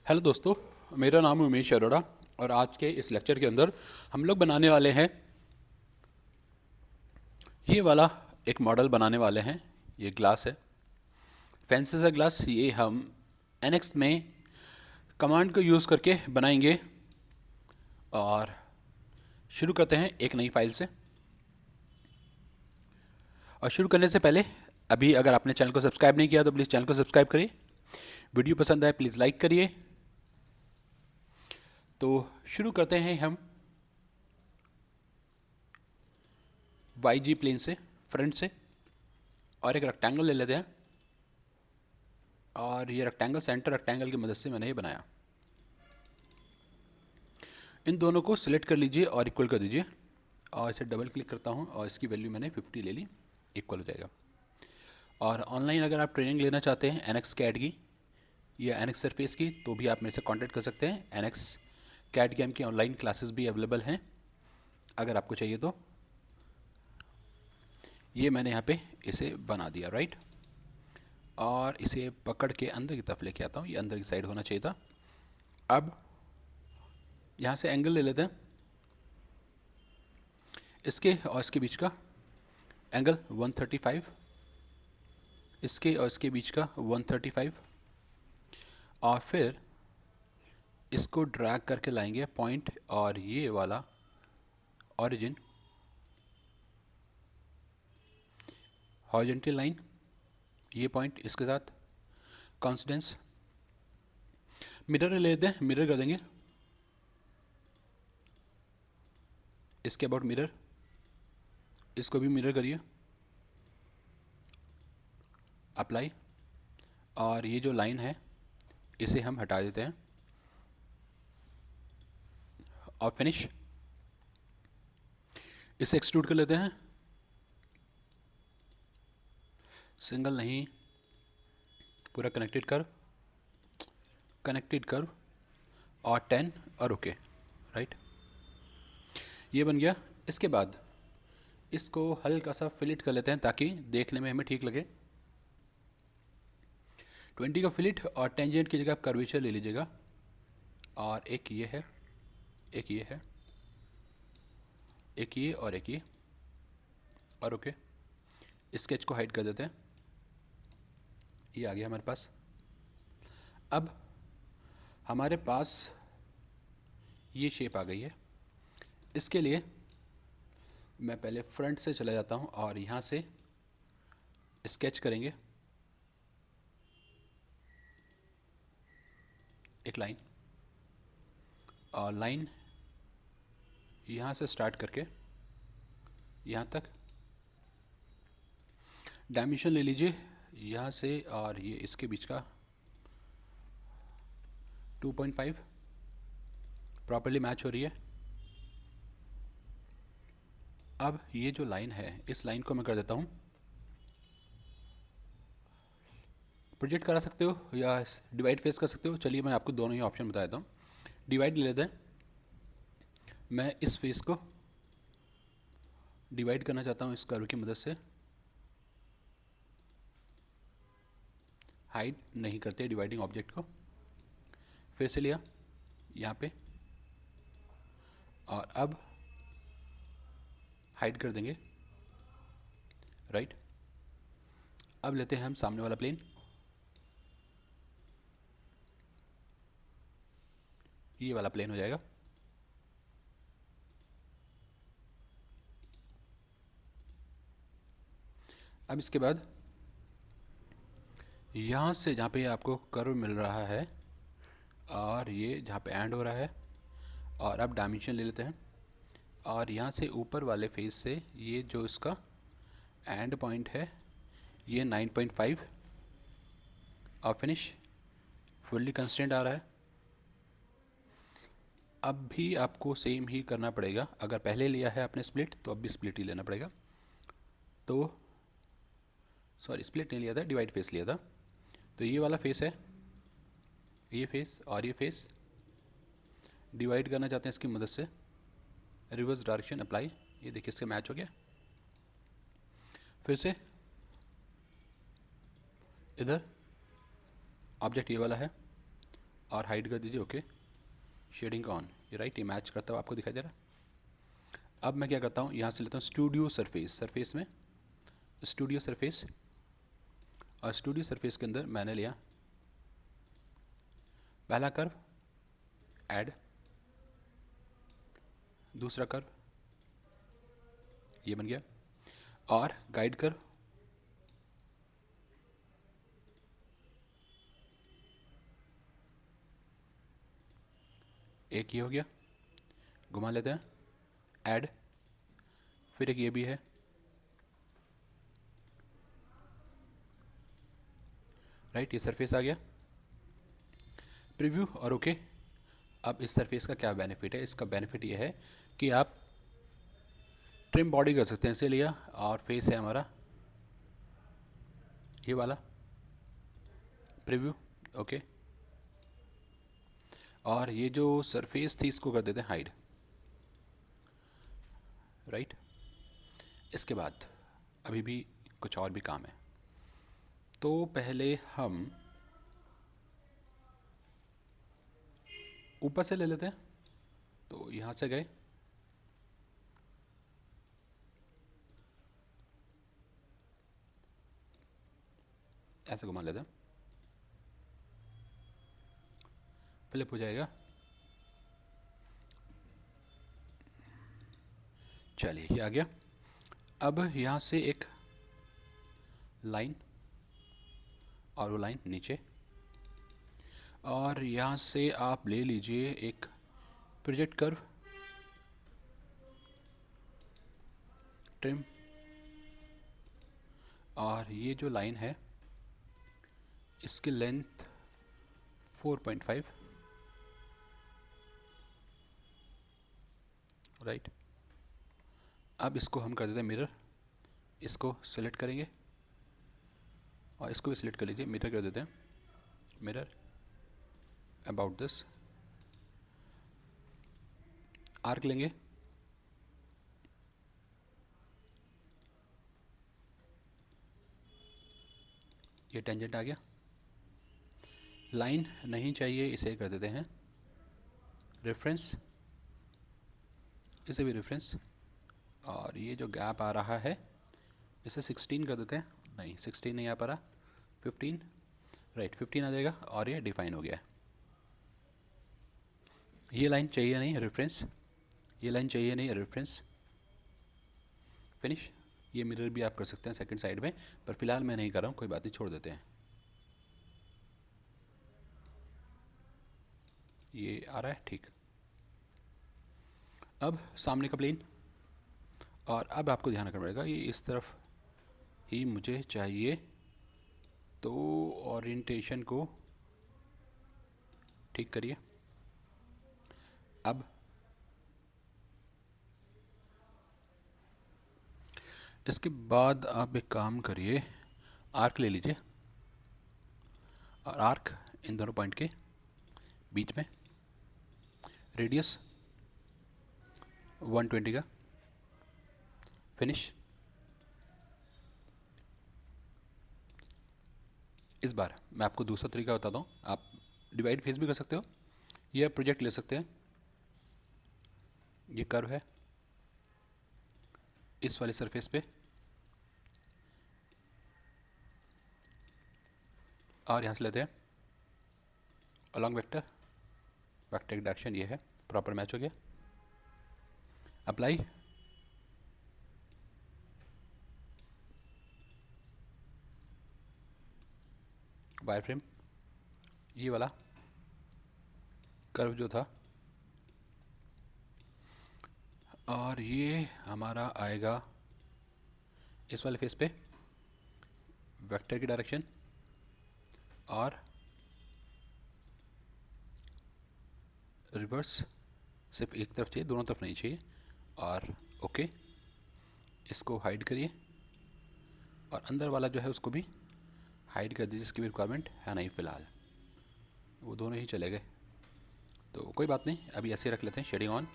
Hello दोस्तों, मेरा नाम है उमेश अरोड़ा और आज के इस लेक्चर के अंदर हम लोग बनाने वाले हैं ये वाला एक मॉडल बनाने वाले हैं। ये ग्लास है, फैंसी सा ग्लास। ये हम एनएक्स में कमांड को यूज़ करके बनाएंगे और शुरू करते हैं एक नई फाइल से। और शुरू करने से पहले अभी अगर आपने चैनल को सब्सक्राइब नहीं किया तो प्लीज़ चैनल को सब्सक्राइब करिए। वीडियो पसंद आए प्लीज़ लाइक करिए। तो शुरू करते हैं हम वाई जी प्लेन से, फ्रंट से, और एक रेक्टेंगल ले लेते हैं। और ये रेक्टेंगल सेंटर रेक्टेंगल की मदद से मैंने ये बनाया। इन दोनों को सिलेक्ट कर लीजिए और इक्वल कर दीजिए। और इसे डबल क्लिक करता हूँ और इसकी वैल्यू मैंने 50 ले ली, इक्वल हो जाएगा। और ऑनलाइन अगर आप ट्रेनिंग लेना चाहते हैं एनएक्स कैड की या एनएक्स सरफेस की तो भी आप मेरे से कांटेक्ट कर सकते हैं। एनएक्स कैड गेम की ऑनलाइन क्लासेस भी अवेलेबल हैं अगर आपको चाहिए तो। ये मैंने यहाँ पे इसे बना दिया, राइट। और इसे पकड़ के अंदर की तरफ लेके आता हूँ, ये अंदर की साइड होना चाहिए था। अब यहाँ से एंगल ले लेते हैं, इसके और इसके बीच का एंगल 135, इसके और इसके बीच का 135, और फिर इसको ड्रैग करके लाएंगे पॉइंट और ये वाला ओरिजिन हॉरिजॉन्टल लाइन, ये पॉइंट इसके साथ कॉन्सिडेंस। मिरर ले लेते हैं, मिरर कर देंगे इसके अबाउट मिरर, इसको भी मिरर करिए, अप्लाई। और ये जो लाइन है इसे हम हटा देते हैं और फिनिश। इसे एक्सट्रूड कर लेते हैं, सिंगल नहीं, पूरा कनेक्टेड कर्व और 10 और ओके, राइट। ये बन गया। इसके बाद इसको हल्का सा फिलिट कर लेते हैं ताकि देखने में हमें ठीक लगे। 20 का फिलिट और टेंजेंट की जगह आप कर्वेचर ले लीजिएगा। और एक ये है, एक ये है, एक ये और एक ये, और ओके। स्केच को हाइड कर देते हैं, ये आ गया हमारे पास। अब हमारे पास ये शेप आ गई है। इसके लिए मैं पहले फ्रंट से चला जाता हूँ और यहाँ से स्केच करेंगे एक लाइन, और लाइन यहाँ से स्टार्ट करके यहाँ तक डायमेंशन ले लीजिए यहाँ से, और ये इसके बीच का 2.5 प्रॉपर्ली मैच हो रही है। अब ये जो लाइन है इस लाइन को मैं कर देता हूँ, प्रोजेक्ट करा सकते हो या डिवाइड फेस कर सकते हो। चलिए मैं आपको दोनों ही ऑप्शन बता देता हूँ। डिवाइड ले लेते हैं, मैं इस फेस को डिवाइड करना चाहता हूँ इस कर्व की मदद से। हाइड नहीं करते डिवाइडिंग ऑब्जेक्ट को, फिर से लिया यहाँ पे, और अब हाइड कर देंगे, राइट। अब लेते हैं हम सामने वाला प्लेन, ये वाला प्लेन हो जाएगा। अब इसके बाद यहाँ से जहाँ पे आपको कर्व मिल रहा है और ये जहाँ पे एंड हो रहा है, और अब डायमेंशन ले लेते हैं, और यहाँ से ऊपर वाले फेस से ये जो इसका एंड पॉइंट है ये 9.5, और फिनिश फुल्ली कंस्टेंट आ रहा है। अब भी आपको सेम ही करना पड़ेगा, अगर पहले लिया है आपने स्प्लिट तो अब भी स्प्लिट ही लेना पड़ेगा। तो सॉरी, स्प्लिट नहीं लिया था, डिवाइड फेस लिया था। तो ये वाला फेस है, ये फेस और ये फेस डिवाइड करना चाहते हैं इसकी मदद से, रिवर्स डायरेक्शन अप्लाई। ये देखिए इससे मैच हो गया। फिर से इधर ऑब्जेक्ट ये वाला है और हाइड कर दीजिए। ओके, शेडिंग ऑन, ये राइट, ये मैच करता हुआ आपको दिखाई दे रहा है। अब मैं क्या करता हूँ, यहाँ से लेता हूँ स्टूडियो सरफेस, सरफेस में स्टूडियो सरफेस, और स्टूडियो सरफेस के अंदर मैंने लिया पहला कर्व, ऐड, दूसरा कर्व, ये बन गया, और गाइड कर्व, एक ये हो गया, घुमा लेते हैं, ऐड, फिर एक ये भी है, राइट, ये सरफेस आ गया, प्रीव्यू और ओके। अब इस सरफेस का क्या बेनिफिट है, इसका बेनिफिट ये है कि आप ट्रिम बॉडी कर सकते हैं, इसे लिया, और फेस है हमारा ये वाला, प्रीव्यू, ओके, और ये जो सरफेस थी इसको कर देते हैं हाइड, राइट। इसके बाद अभी भी कुछ और भी काम है, तो पहले हम ऊपर से ले लेते हैं, तो यहाँ से गए, ऐसे घुमा लेते हैं, फ्लिप हो जाएगा। चलिए ये आ गया। अब यहाँ से एक लाइन, और वो लाइन नीचे, और यहाँ से आप ले लीजिए एक प्रोजेक्ट कर्व, ट्रिम, और ये जो लाइन है इसकी लेंथ 4.5, राइट। अब इसको हम कर देते हैं मिरर, इसको सिलेक्ट करेंगे और इसको भी सिलेक्ट कर लीजिए, मिरर कर देते हैं, मिरर अबाउट दिस, आर्क लेंगे, ये टेंजेंट आ गया, लाइन नहीं चाहिए, इसे कर देते हैं रेफरेंस, इसे भी रेफरेंस, और ये जो गैप आ रहा है इसे 16 कर देते हैं, नहीं 16 नहीं आ पा रहा, 15, राइट 15 आ जाएगा, और ये डिफाइन हो गया है। ये लाइन चाहिए नहीं, रेफरेंस, ये लाइन चाहिए नहीं, रेफरेंस, फिनिश। ये मिरर भी आप कर सकते हैं सेकंड साइड में, पर फिलहाल मैं नहीं कर रहा हूँ, कोई बात नहीं, छोड़ देते हैं। ये आ रहा है ठीक। अब सामने का प्लेन, और अब आपको ध्यान रखना पड़ेगा, ये इस तरफ ही मुझे चाहिए, तो ओरिएंटेशन को ठीक करिए। अब इसके बाद आप एक काम करिए, आर्क ले लीजिए, और आर्क इन दोनों पॉइंट के बीच में, रेडियस 120 का, फिनिश। इस बार मैं आपको दूसरा तरीका बताता हूँ, आप डिवाइड फेस भी कर सकते हो, यह प्रोजेक्ट ले सकते हैं, ये कर्व है इस वाले सरफेस पे, और यहाँ से लेते हैं अलॉन्ग वेक्टर, वेक्टर की डायरेक्शन ये है, प्रॉपर मैच हो गया, अप्लाई, वायर फ्रेम, ये वाला कर्व जो था, और ये हमारा आएगा इस वाले फेस पे, वेक्टर की डायरेक्शन, और रिवर्स, सिर्फ एक तरफ चाहिए, दोनों तरफ नहीं चाहिए, और ओके, इसको हाइड करिए, और अंदर वाला जो है उसको भी हाइड कर दीजिए, जिसकी भी रिक्वायरमेंट है नहीं फ़िलहाल, वो दोनों ही चले गए, तो कोई बात नहीं, अभी ऐसे रख लेते हैं, शेडिंग ऑन।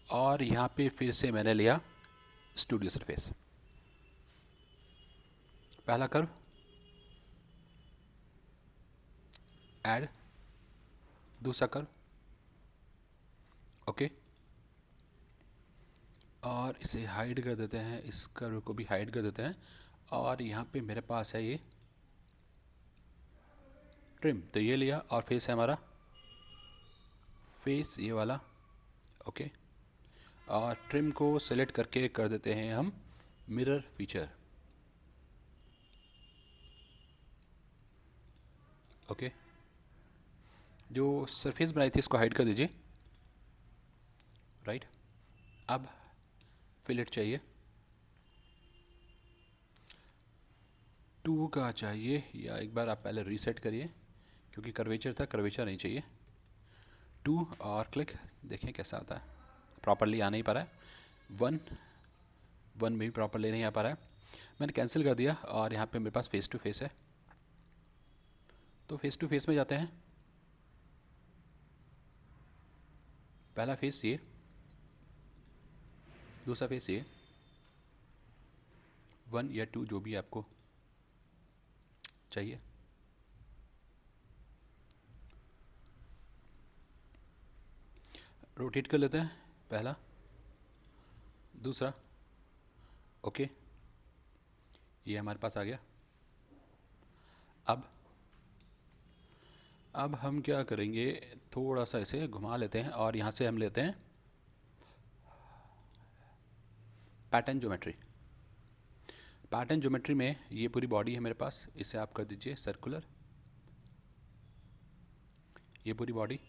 और यहाँ पे फिर से मैंने लिया स्टूडियो सरफेस, पहला कर्व, ऐड, दूसरा कर्व, ओके, और इसे हाइड कर देते हैं, इस कर्व को भी हाइड कर देते हैं। और यहाँ पे मेरे पास है ये ट्रिम, तो ये लिया, और फेस है हमारा, फेस ये वाला, ओके। और ट्रिम को सेलेक्ट करके कर देते हैं हम मिरर फीचर, ओके। जो सरफेस बनाई थी इसको हाइड कर दीजिए, राइट। अब फिलेट चाहिए, 2 का चाहिए, या एक बार आप पहले रीसेट करिए क्योंकि कर्वेचर था, कर्वेचर नहीं चाहिए। 2 और क्लिक, देखें कैसा आता है, प्रॉपरली आ नहीं पा रहा है। 1 में भी प्रॉपरली नहीं आ पा रहा है, मैंने कैंसिल कर दिया। और यहाँ पे मेरे पास फेस टू फेस है, तो फेस टू फेस में जाते हैं। पहला फेस ये, दूसरा फेस ये, 1 या 2 जो भी आपको चाहिए। रोटेट कर लेते हैं, पहला, दूसरा, ओके, ये हमारे पास आ गया। अब हम क्या करेंगे, थोड़ा सा इसे घुमा लेते हैं और यहाँ से हम लेते हैं पैटर्न ज्योमेट्री। पैटर्न ज्योमेट्री में ये पूरी बॉडी है मेरे पास, इसे आप कर दीजिए सर्कुलर, ये पूरी बॉडी।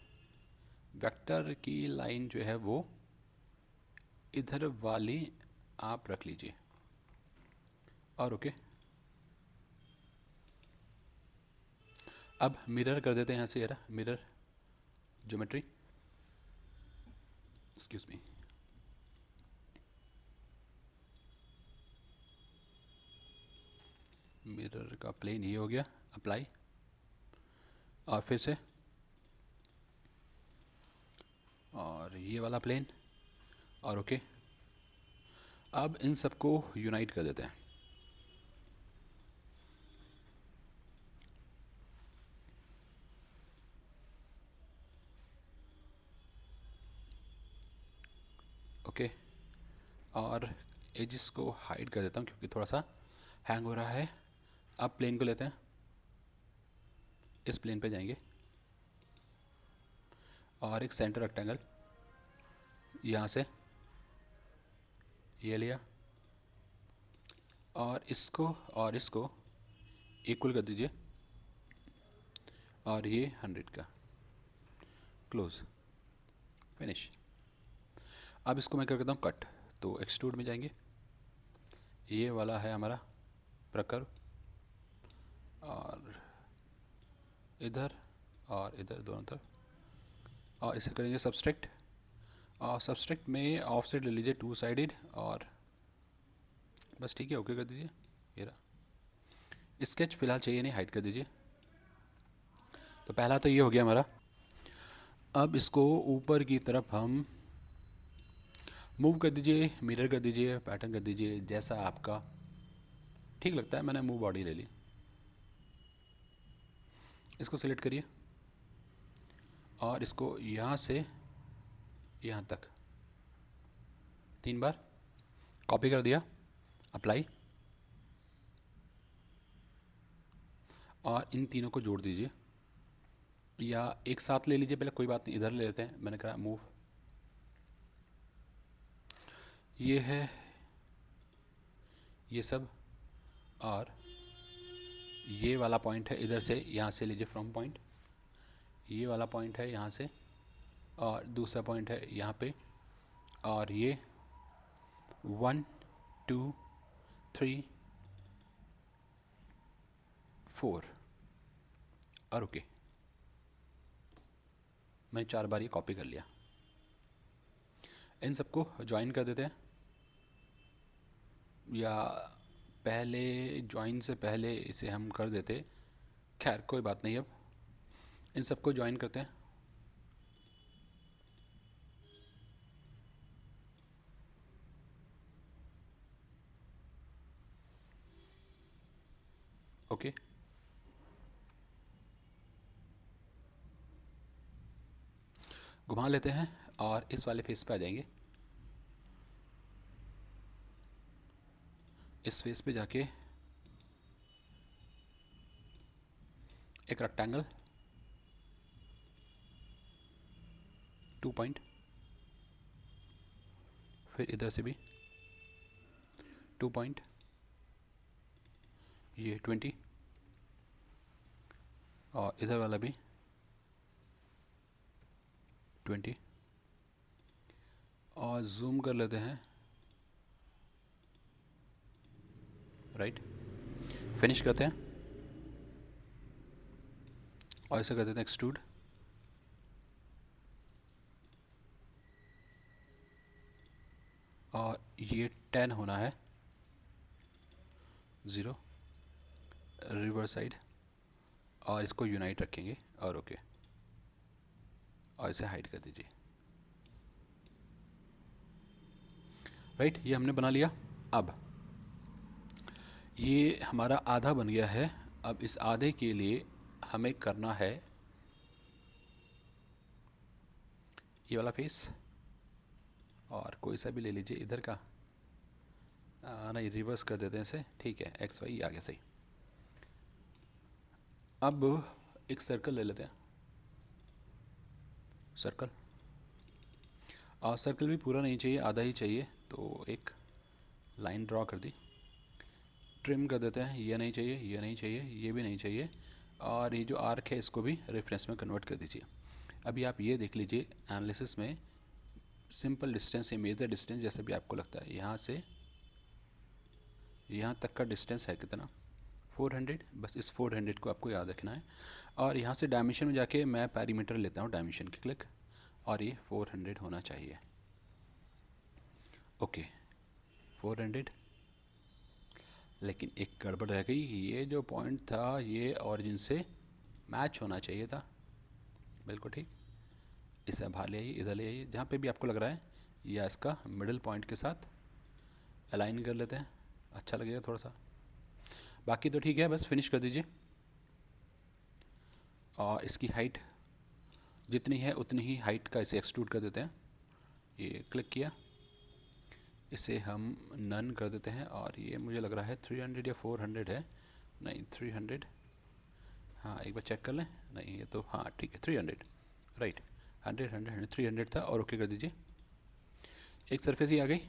वेक्टर की लाइन जो है वो इधर वाली आप रख लीजिए, और ओके। अब मिरर कर देते हैं यहाँ से, यार mirror geometry, excuse me, mirror का प्लेन ये हो गया, अप्लाई, और फिर से, और ये वाला प्लेन, और ओके। अब इन सबको यूनाइट कर देते हैं, ओके। और एजिस को हाइड कर देता हूँ क्योंकि थोड़ा सा हैंग हो रहा है। अब प्लेन को लेते हैं, इस प्लेन पे जाएंगे, और एक सेंटर रेक्टेंगल यहाँ से ये लिया, और इसको इक्वल कर दीजिए, और ये 100 का, क्लोज, फिनिश। अब इसको मैं कर देता हूँ कट, तो एक्सट्रूड में जाएंगे, ये वाला है हमारा प्रकर्व, और इधर और इधर दोनों तरफ, और इसे करेंगे सब्सट्रैक्ट, और सब्सट्रैक्ट में ऑफसेट ले लीजिए 2 साइडेड, और बस ठीक है, ओके कर दीजिए। ये रहा स्केच, फिलहाल चाहिए नहीं, हाइड कर दीजिए। तो पहला तो ये हो गया हमारा। अब इसको ऊपर की तरफ हम मूव कर दीजिए, मिरर कर दीजिए, पैटर्न कर दीजिए, जैसा आपका ठीक लगता है। मैंने मूव बॉडी ले ली, इसको सिलेक्ट करिए, और इसको यहाँ से यहाँ तक 3 बार कॉपी कर दिया, अप्लाई, और इन तीनों को जोड़ दीजिए, या एक साथ ले लीजिए, पहले कोई बात नहीं, इधर ले लेते हैं। मैंने कहा मूव, ये है ये सब, और ये वाला पॉइंट है इधर से, यहाँ से लीजिए फ्रॉम पॉइंट, ये वाला पॉइंट है यहाँ से, और दूसरा पॉइंट है यहाँ पे, और ये 1 2 3 4, और ओके। मैं 4 बार ये कॉपी कर लिया। इन सबको ज्वाइन कर देते हैं, या पहले ज्वाइन से पहले इसे हम कर देते, खैर कोई बात नहीं। अब इन सबको ज्वाइन करते हैं, ओके। घुमा लेते हैं और इस वाले फेस पे आ जाएंगे। इस फेस पे जाके एक रेक्टेंगल 2 पॉइंट, फिर इधर से भी 2 पॉइंट, ये 20 और इधर वाला भी 20 और जूम कर लेते हैं, राइट। फिनिश करते हैं और ऐसे कर देते हैं एक्सट्रूड। और ये 10 होना है, 0 रिवर्स साइड, और इसको यूनाइट रखेंगे और ओके, और इसे हाइड कर दीजिए, राइट। ये हमने बना लिया। अब ये हमारा आधा बन गया है। अब इस आधे के लिए हमें करना है ये वाला फेस, और कोई सा भी ले लीजिए इधर का, नहीं रिवर्स कर देते हैं इसे, ठीक है, एक्स वाई आ गया सही। अब एक सर्कल ले लेते हैं, सर्कल, और सर्कल भी पूरा नहीं चाहिए, आधा ही चाहिए, तो एक लाइन ड्रॉ कर दी, ट्रिम कर देते हैं, ये नहीं चाहिए, ये नहीं चाहिए, ये भी नहीं चाहिए, और ये जो आर्क है इसको भी रेफरेंस में कन्वर्ट कर दीजिए। अभी आप ये देख लीजिए एनालिसिस में सिंपल डिस्टेंस या मेजर डिस्टेंस जैसे भी आपको लगता है, यहाँ से यहाँ तक का डिस्टेंस है कितना, 400, बस इस 400 को आपको याद रखना है। और यहाँ से डायमेंशन में जाके मैं पैरीमीटर लेता हूँ, डायमेंशन की क्लिक, और ये 400 होना चाहिए, ओके 400। लेकिन एक गड़बड़ रह गई, ये जो पॉइंट था ये ओरिजिन से मैच होना चाहिए था, बिल्कुल ठीक। इसे बाहर ले आइए, इधर ले आइए, जहाँ पे भी आपको लग रहा है, या इसका मिडिल पॉइंट के साथ अलाइन कर लेते हैं, अच्छा लगेगा थोड़ा सा। बाकी तो ठीक है, बस फिनिश कर दीजिए। और इसकी हाइट जितनी है उतनी ही हाइट का इसे एक्सट्रूड कर देते हैं, ये क्लिक किया, इसे हम नन कर देते हैं, और ये मुझे लग रहा है 300 या 400 है, नहीं 300, हाँ एक बार चेक कर लें, नहीं ये तो हाँ ठीक है 300, राइट, 100 300 था, और ओके कर दीजिए। एक सरफेस ही आ गई।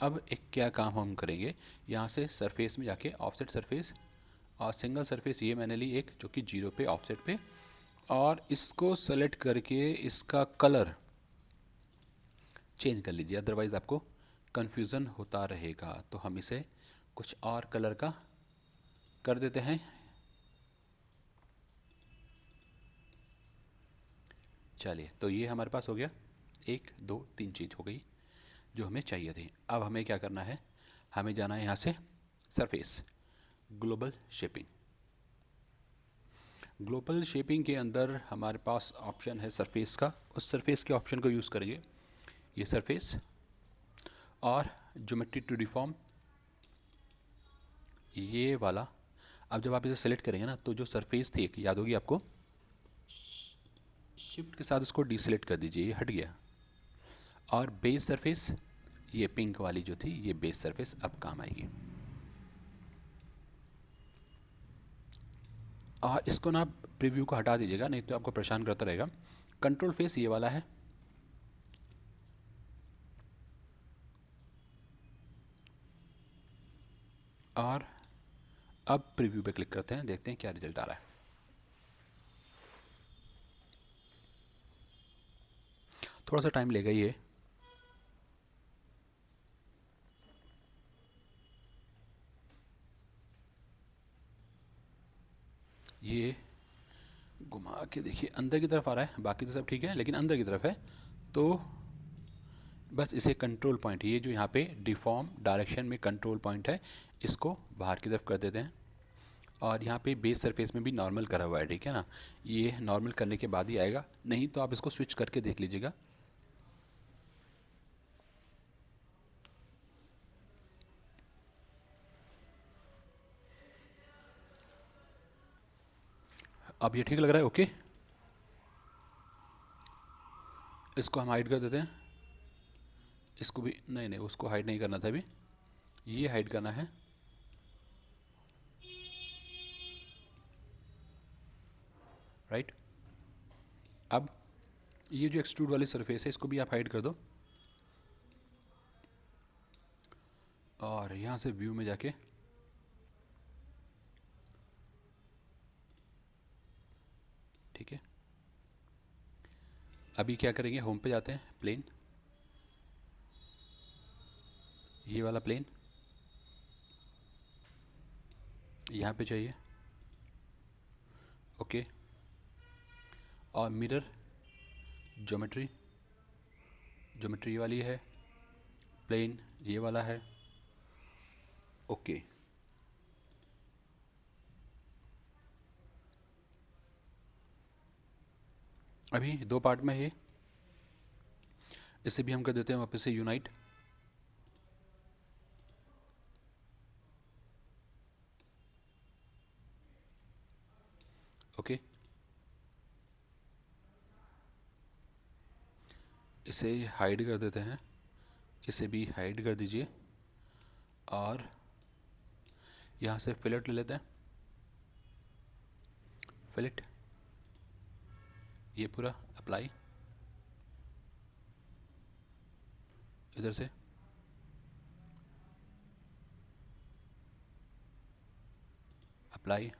अब एक क्या काम हम करेंगे, यहाँ से सरफेस में जाके ऑफसेट सरफेस, और सिंगल सरफेस ये मैंने ली एक जो कि 0 पे ऑफसेट पे, और इसको सेलेक्ट करके इसका कलर चेंज कर लीजिए, अदरवाइज़ आपको कन्फ्यूज़न होता रहेगा। तो हम इसे कुछ और कलर का कर देते हैं, चलिए, तो ये हमारे पास हो गया, 1 2 3 चीज़ हो गई जो हमें चाहिए थी। अब हमें क्या करना है, हमें जाना है यहाँ से surface, global shaping. Global shaping के अंदर हमारे पास ऑप्शन है सरफेस का, उस सरफेस के ऑप्शन को यूज़ करेंगे, ये सरफेस और ज्योमेट्री टू डिफॉर्म, ये वाला। अब जब आप इसे सेलेक्ट करेंगे ना, तो जो सरफेस थी एक याद होगी आपको, शिफ्ट के साथ उसको डीसेलेक्ट कर दीजिए, ये हट गया। और बेस सरफेस, ये पिंक वाली जो थी, ये बेस सरफेस अब काम आएगी। और इसको ना प्रीव्यू को हटा दीजिएगा, नहीं तो आपको परेशान करता रहेगा। कंट्रोल फेस ये वाला है, और अब प्रीव्यू पे क्लिक करते हैं, देखते हैं क्या रिजल्ट आ रहा है। थोड़ा सा टाइम लेगा ये घुमा के देखिए, अंदर की तरफ आ रहा है, बाकी तो सब ठीक है, लेकिन अंदर की तरफ है। तो बस इसे कंट्रोल पॉइंट, ये जो यहाँ पे डिफॉर्म डायरेक्शन में कंट्रोल पॉइंट है, इसको बाहर की तरफ कर देते हैं। और यहाँ पे बेस सरफेस में भी नॉर्मल करा हुआ है, ठीक है ना, ये नॉर्मल करने के बाद ही आएगा, नहीं तो आप इसको स्विच करके देख लीजिएगा। अब ये ठीक लग रहा है, ओके। इसको हम हाइड कर देते हैं, इसको भी नहीं नहीं, उसको हाइड नहीं करना था अभी, ये हाइड करना है। राइट, अब ये जो एक्सट्रूड वाली सरफेस है इसको भी आप हाइड कर दो, और यहाँ से व्यू में जाके ठीक है। अभी क्या करेंगे, होम पे जाते हैं, प्लेन, ये वाला प्लेन यहाँ पे चाहिए, ओके। और मिरर ज्योमेट्री, ज्योमेट्री ये वाली है, प्लेन ये वाला है, ओके। अभी दो पार्ट में है, इसे भी हम कर देते हैं वापस से यूनाइट, ओके। इसे हाइड कर देते हैं, इसे भी हाइड कर दीजिए, और यहाँ से फिलेट ले लेते हैं, फिलेट ये पूरा अप्लाई, इधर से अप्लाई,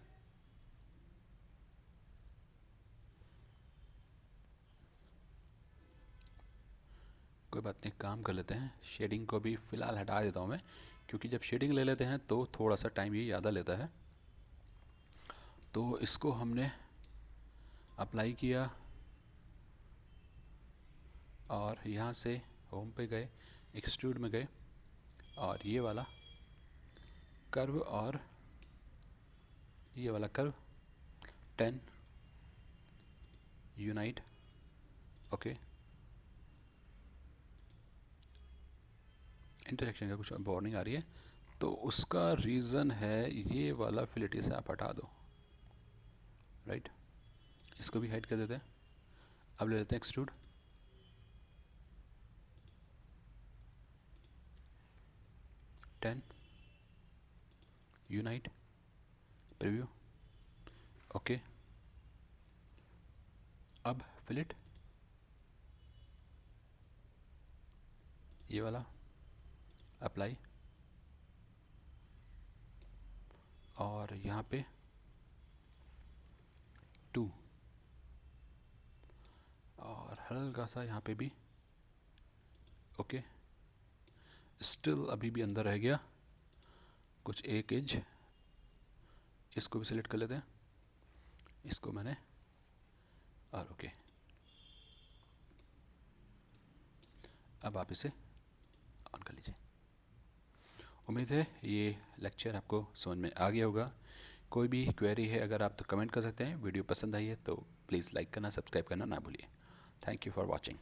कोई बात नहीं, काम कर लेते हैं। शेडिंग को भी फ़िलहाल हटा देता हूँ मैं, क्योंकि जब शेडिंग ले लेते हैं तो थोड़ा सा टाइम ये ज़्यादा लेता है। तो इसको हमने अप्लाई किया, और यहाँ से होम पे गए, एक्सट्रूड में गए, और ये वाला कर्व और ये वाला कर्व 10 यूनाइट, ओके। इंटरसेक्शन का कुछ वार्निंग आ रही है, तो उसका रीज़न है ये वाला फिलिटी से आप हटा दो, राइट। इसको भी हाइड कर देते हैं। अब ले लेते हैं extrude, ten unite, preview, okay. अब फिलेट ये वाला अप्लाई, और यहाँ पे 2, और हल्का सा यहाँ पे भी, ओके। स्टिल अभी भी अंदर रह गया कुछ एक एज, इसको भी सिलेक्ट कर लेते हैं, इसको मैंने, और ओके। अब आप इसे ऑन कर लीजिए। उम्मीद है ये लेक्चर आपको समझ में आ गया होगा। कोई भी क्वेरी है अगर आप तो कमेंट कर सकते हैं। वीडियो पसंद आई है तो प्लीज़ लाइक करना, सब्सक्राइब करना ना भूलिए। Thank you for watching.